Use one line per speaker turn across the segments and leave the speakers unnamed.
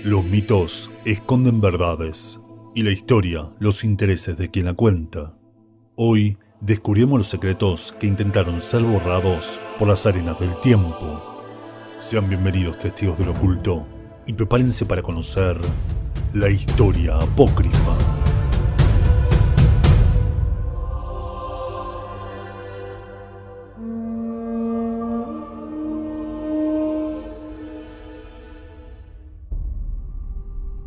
Los mitos esconden verdades y la historia los intereses de quien la cuenta. Hoy descubrimos los secretos que intentaron ser borrados por las arenas del tiempo. Sean bienvenidos testigos del oculto y prepárense para conocer la historia apócrifa.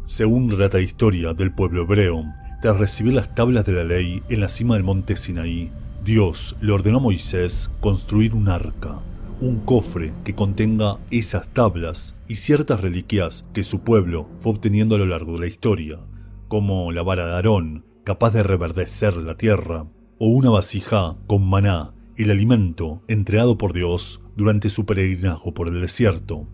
Según relata la historia del pueblo hebreo, tras recibir las tablas de la ley en la cima del monte Sinaí, Dios le ordenó a Moisés construir un arca, un cofre que contenga esas tablas y ciertas reliquias que su pueblo fue obteniendo a lo largo de la historia, como la vara de Aarón, capaz de reverdecer la tierra, o una vasija con maná, el alimento entregado por Dios durante su peregrinaje por el desierto.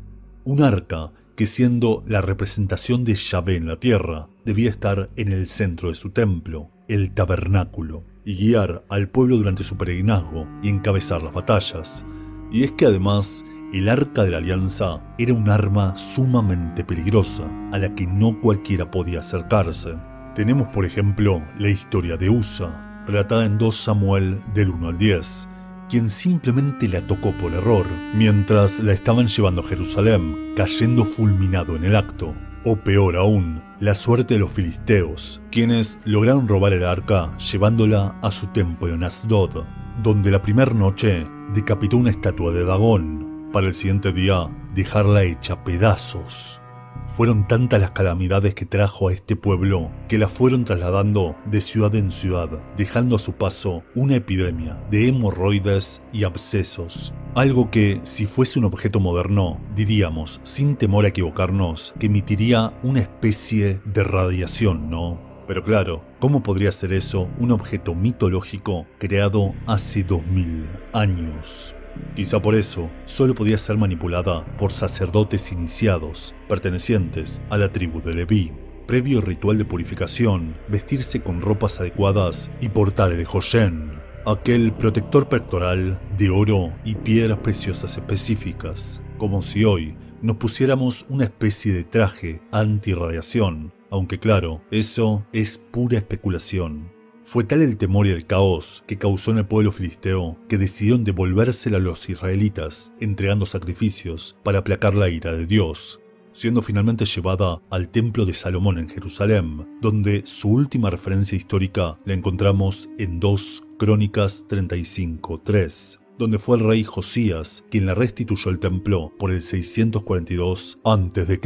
Un arca que, siendo la representación de Yahvé en la tierra, debía estar en el centro de su templo, el tabernáculo, y guiar al pueblo durante su peregrinazgo y encabezar las batallas. Y es que además, el arca de la alianza era un arma sumamente peligrosa, a la que no cualquiera podía acercarse. Tenemos, por ejemplo, la historia de Usa, relatada en 2 Samuel del 1 al 10, quien simplemente la tocó por error, mientras la estaban llevando a Jerusalén, cayendo fulminado en el acto. O peor aún, la suerte de los filisteos, quienes lograron robar el arca llevándola a su templo en Asdod, donde la primera noche decapitó una estatua de Dagón, para el siguiente día dejarla hecha pedazos. Fueron tantas las calamidades que trajo a este pueblo que la fueron trasladando de ciudad en ciudad, dejando a su paso una epidemia de hemorroides y abscesos. Algo que, si fuese un objeto moderno, diríamos, sin temor a equivocarnos, que emitiría una especie de radiación, ¿no? Pero claro, ¿cómo podría ser eso un objeto mitológico creado hace 2000 años? Quizá por eso solo podía ser manipulada por sacerdotes iniciados, pertenecientes a la tribu de Leví. Previo ritual de purificación, vestirse con ropas adecuadas y portar el Joshen, aquel protector pectoral de oro y piedras preciosas específicas, como si hoy nos pusiéramos una especie de traje antirradiación, aunque claro, eso es pura especulación. Fue tal el temor y el caos que causó en el pueblo filisteo que decidieron devolvérsela a los israelitas, entregando sacrificios para aplacar la ira de Dios, siendo finalmente llevada al templo de Salomón en Jerusalén, donde su última referencia histórica la encontramos en 2 Crónicas 35:3, donde fue el rey Josías quien la restituyó el templo por el 642 a.C.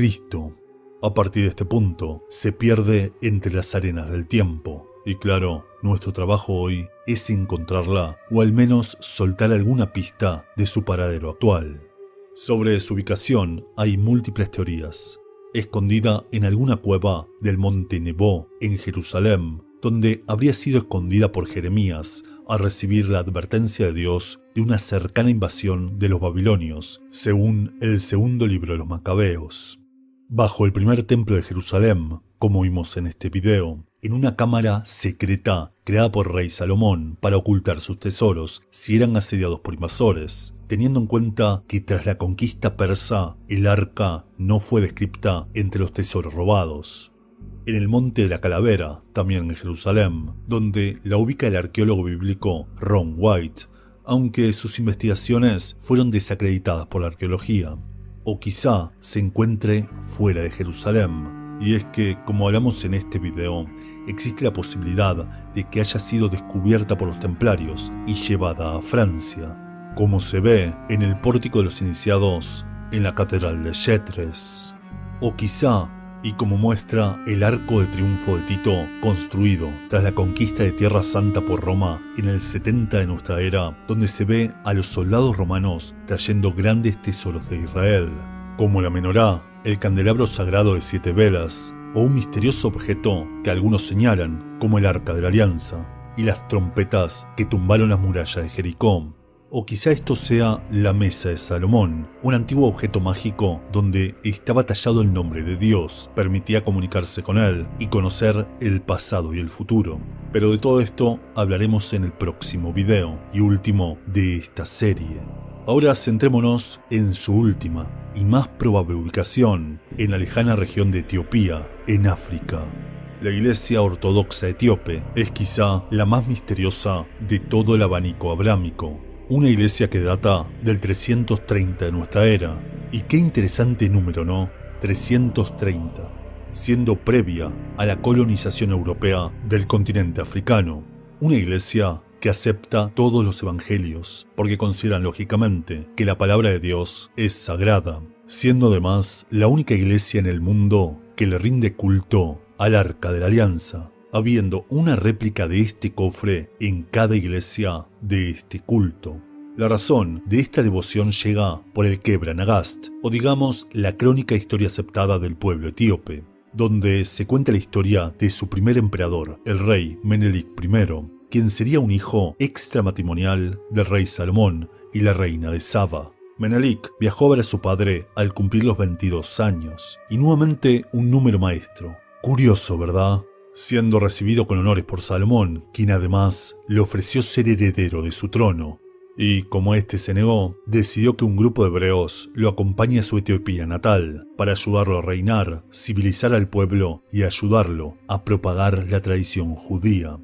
A partir de este punto, se pierde entre las arenas del tiempo. Y claro, nuestro trabajo hoy es encontrarla o al menos soltar alguna pista de su paradero actual. Sobre su ubicación hay múltiples teorías. Escondida en alguna cueva del monte Nebo en Jerusalén, donde habría sido escondida por Jeremías al recibir la advertencia de Dios de una cercana invasión de los babilonios, según el segundo libro de los Macabeos. Bajo el primer templo de Jerusalén, como vimos en este video, en una cámara secreta creada por rey Salomón para ocultar sus tesoros si eran asediados por invasores, teniendo en cuenta que tras la conquista persa el arca no fue descripta entre los tesoros robados. En el Monte de la Calavera, también en Jerusalén, donde la ubica el arqueólogo bíblico Ron White, aunque sus investigaciones fueron desacreditadas por la arqueología. O quizá se encuentre fuera de Jerusalén. Y es que, como hablamos en este video, existe la posibilidad de que haya sido descubierta por los templarios y llevada a Francia, como se ve en el pórtico de los iniciados en la catedral de Chartres. O quizá, y como muestra el arco de triunfo de Tito, construido tras la conquista de Tierra Santa por Roma en el 70 de nuestra era, donde se ve a los soldados romanos trayendo grandes tesoros de Israel, como la menorá, el candelabro sagrado de 7 velas, o un misterioso objeto que algunos señalan como el Arca de la Alianza, y las trompetas que tumbaron las murallas de Jericó. O quizá esto sea la Mesa de Salomón, un antiguo objeto mágico donde estaba tallado el nombre de Dios, permitía comunicarse con él y conocer el pasado y el futuro. Pero de todo esto hablaremos en el próximo video y último de esta serie. Ahora centrémonos en su última y más probable ubicación en la lejana región de Etiopía, en África. La Iglesia Ortodoxa Etíope es quizá la más misteriosa de todo el abanico abrámico, una iglesia que data del 330 de nuestra era. Y qué interesante número, ¿no? 330, siendo previa a la colonización europea del continente africano. Una iglesia que acepta todos los evangelios, porque consideran lógicamente que la palabra de Dios es sagrada, siendo además la única iglesia en el mundo que le rinde culto al Arca de la Alianza, habiendo una réplica de este cofre en cada iglesia de este culto. La razón de esta devoción llega por el Kebra Nagast, o digamos la crónica historia aceptada del pueblo etíope, donde se cuenta la historia de su primer emperador, el rey Menelik I, quien sería un hijo extramatrimonial del rey Salomón y la reina de Saba. Menelik viajó a ver a su padre al cumplir los 22 años, y nuevamente un número maestro. Curioso, ¿verdad? Siendo recibido con honores por Salomón, quien además le ofreció ser heredero de su trono. Y como éste se negó, decidió que un grupo de hebreos lo acompañe a su Etiopía natal para ayudarlo a reinar, civilizar al pueblo y ayudarlo a propagar la tradición judía.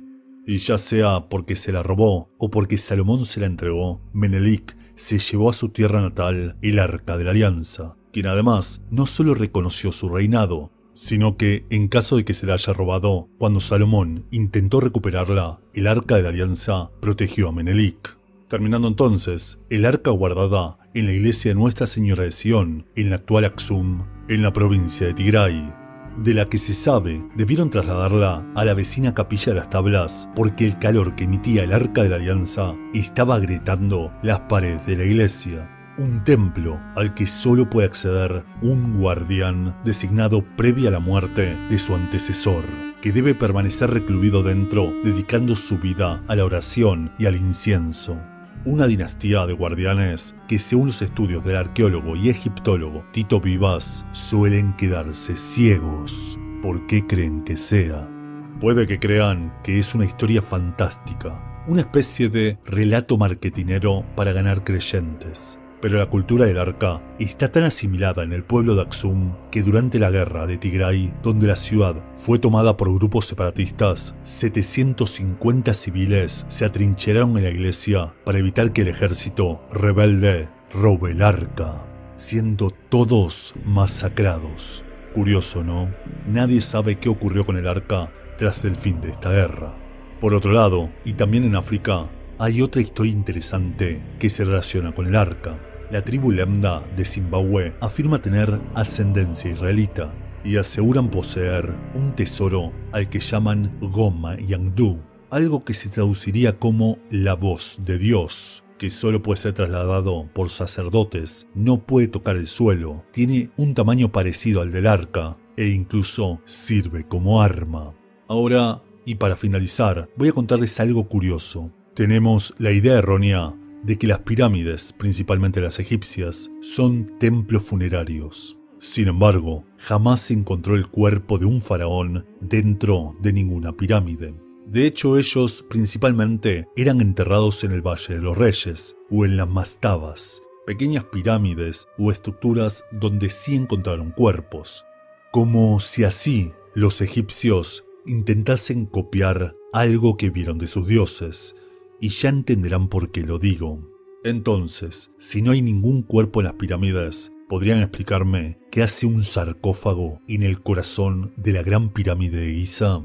Y ya sea porque se la robó o porque Salomón se la entregó, Menelik se llevó a su tierra natal el Arca de la Alianza, quien además no solo reconoció su reinado, sino que, en caso de que se la haya robado, cuando Salomón intentó recuperarla, el Arca de la Alianza protegió a Menelik. Terminando entonces el arca guardada en la iglesia de Nuestra Señora de Sion, en la actual Aksum, en la provincia de Tigray, de la que se sabe debieron trasladarla a la vecina capilla de las Tablas porque el calor que emitía el Arca de la Alianza estaba agrietando las paredes de la iglesia. Un templo al que solo puede acceder un guardián designado previa a la muerte de su antecesor, que debe permanecer recluido dentro, dedicando su vida a la oración y al incienso. Una dinastía de guardianes que, según los estudios del arqueólogo y egiptólogo Tito Vivas, suelen quedarse ciegos. ¿Por qué creen que sea? Puede que crean que es una historia fantástica, una especie de relato marketinero para ganar creyentes. Pero la cultura del arca está tan asimilada en el pueblo de Aksum que durante la guerra de Tigray, donde la ciudad fue tomada por grupos separatistas, 750 civiles se atrincheraron en la iglesia para evitar que el ejército rebelde robe el arca, siendo todos masacrados. Curioso, ¿no? Nadie sabe qué ocurrió con el arca tras el fin de esta guerra. Por otro lado, y también en África, hay otra historia interesante que se relaciona con el arca. La tribu Lemda de Zimbabue afirma tener ascendencia israelita y aseguran poseer un tesoro al que llaman Goma Yangdu, algo que se traduciría como la voz de Dios, que solo puede ser trasladado por sacerdotes, no puede tocar el suelo, tiene un tamaño parecido al del arca e incluso sirve como arma. Ahora, y para finalizar, voy a contarles algo curioso. Tenemos la idea errónea de que las pirámides, principalmente las egipcias, son templos funerarios. Sin embargo, jamás se encontró el cuerpo de un faraón dentro de ninguna pirámide. De hecho, ellos principalmente eran enterrados en el Valle de los Reyes o en las mastabas, pequeñas pirámides o estructuras donde sí encontraron cuerpos. Como si así los egipcios intentasen copiar algo que vieron de sus dioses. Y ya entenderán por qué lo digo. Entonces, si no hay ningún cuerpo en las pirámides, ¿podrían explicarme qué hace un sarcófago en el corazón de la gran pirámide de Giza?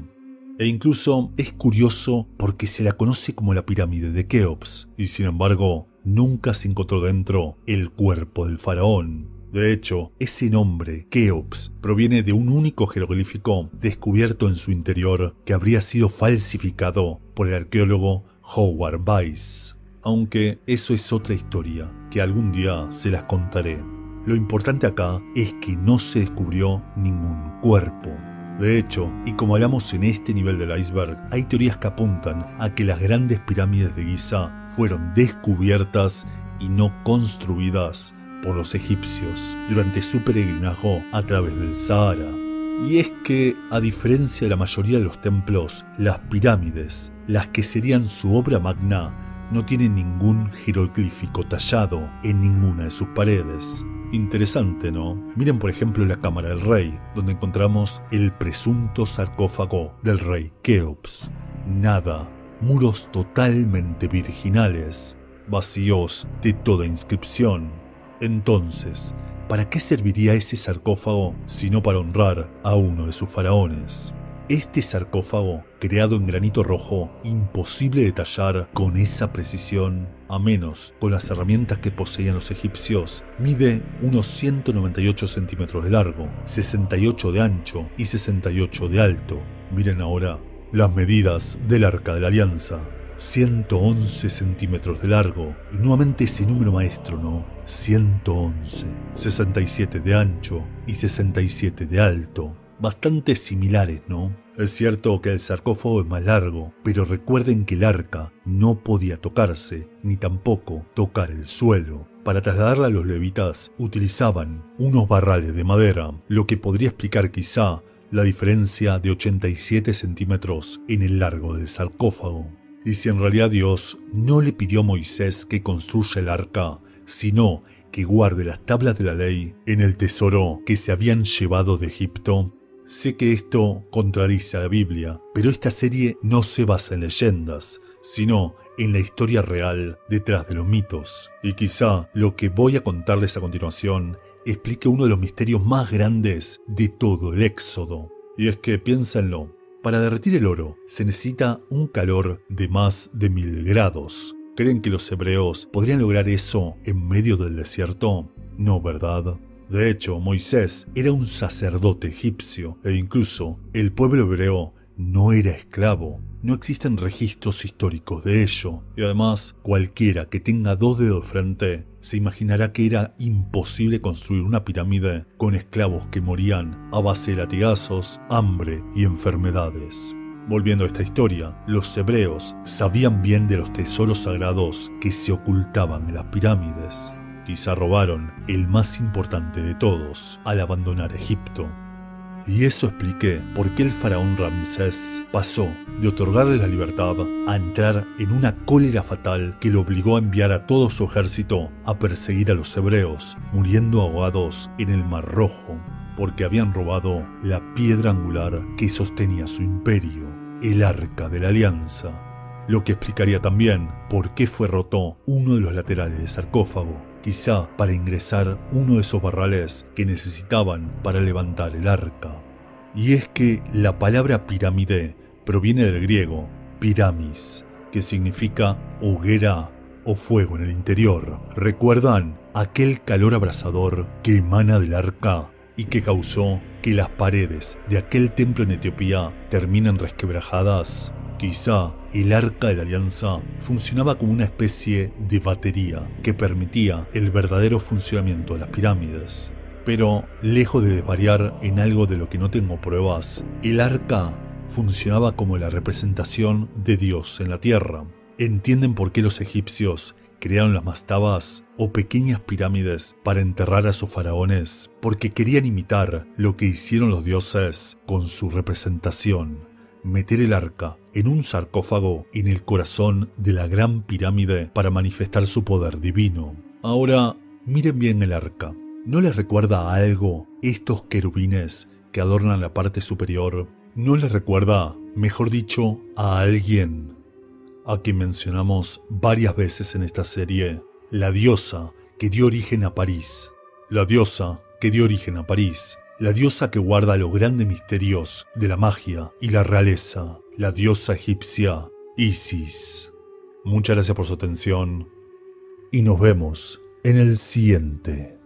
E incluso es curioso porque se la conoce como la pirámide de Keops, y sin embargo, nunca se encontró dentro el cuerpo del faraón. De hecho, ese nombre, Keops, proviene de un único jeroglífico descubierto en su interior que habría sido falsificado por el arqueólogo Howard Weiss. Aunque eso es otra historia que algún día se las contaré. Lo importante acá es que no se descubrió ningún cuerpo. De hecho, y como hablamos en este nivel del iceberg, hay teorías que apuntan a que las grandes pirámides de Giza fueron descubiertas y no construidas por los egipcios durante su peregrinaje a través del Sahara. Y es que, a diferencia de la mayoría de los templos, las pirámides, las que serían su obra magna, no tienen ningún jeroglífico tallado en ninguna de sus paredes. Interesante, ¿no? Miren por ejemplo la cámara del rey, donde encontramos el presunto sarcófago del rey Keops. Nada, muros totalmente virginales, vacíos de toda inscripción. Entonces, ¿para qué serviría ese sarcófago sino para honrar a uno de sus faraones? Este sarcófago, creado en granito rojo, imposible de tallar con esa precisión, a menos con las herramientas que poseían los egipcios, mide unos 198 centímetros de largo, 68 de ancho y 68 de alto. Miren ahora las medidas del Arca de la Alianza. 111 centímetros de largo, y nuevamente ese número maestro, ¿no? 111, 67 de ancho y 67 de alto. Bastante similares, ¿no? Es cierto que el sarcófago es más largo, pero recuerden que el arca no podía tocarse, ni tampoco tocar el suelo. Para trasladarla a los levitas utilizaban unos barrales de madera, lo que podría explicar quizá la diferencia de 87 centímetros en el largo del sarcófago. Y si en realidad Dios no le pidió a Moisés que construya el arca, sino que guarde las tablas de la ley en el tesoro que se habían llevado de Egipto. Sé que esto contradice a la Biblia, pero esta serie no se basa en leyendas, sino en la historia real detrás de los mitos. Y quizá lo que voy a contarles a continuación explique uno de los misterios más grandes de todo el Éxodo. Y es que, piénsenlo, para derretir el oro se necesita un calor de más de 1000 grados. ¿Creen que los hebreos podrían lograr eso en medio del desierto? No, ¿verdad? De hecho, Moisés era un sacerdote egipcio e incluso el pueblo hebreo no era esclavo. No existen registros históricos de ello. Y además, cualquiera que tenga 2 dedos de frente se imaginará que era imposible construir una pirámide con esclavos que morían a base de latigazos, hambre y enfermedades. Volviendo a esta historia, los hebreos sabían bien de los tesoros sagrados que se ocultaban en las pirámides. Quizá robaron el más importante de todos al abandonar Egipto. Y eso expliqué por qué el faraón Ramsés pasó de otorgarle la libertad a entrar en una cólera fatal que lo obligó a enviar a todo su ejército a perseguir a los hebreos, muriendo ahogados en el Mar Rojo, porque habían robado la piedra angular que sostenía su imperio, el Arca de la Alianza. Lo que explicaría también por qué fue roto uno de los laterales del sarcófago, quizá para ingresar uno de esos barrales que necesitaban para levantar el arca. Y es que la palabra pirámide proviene del griego piramis, que significa hoguera o fuego en el interior. ¿Recuerdan aquel calor abrasador que emana del arca y que causó que las paredes de aquel templo en Etiopía terminen resquebrajadas? Quizá el Arca de la Alianza funcionaba como una especie de batería que permitía el verdadero funcionamiento de las pirámides. Pero, lejos de desvariar en algo de lo que no tengo pruebas, el arca funcionaba como la representación de Dios en la tierra. ¿Entienden por qué los egipcios crearon las mastabas o pequeñas pirámides para enterrar a sus faraones? Porque querían imitar lo que hicieron los dioses con su representación. Meter el arca en un sarcófago en el corazón de la gran pirámide para manifestar su poder divino. Ahora, miren bien el arca. ¿No les recuerda a algo estos querubines que adornan la parte superior? ¿No les recuerda, mejor dicho, a alguien a quien mencionamos varias veces en esta serie? La diosa que dio origen a París. La diosa que dio origen a París. La diosa que guarda los grandes misterios de la magia y la realeza, la diosa egipcia Isis. Muchas gracias por su atención y nos vemos en el siguiente.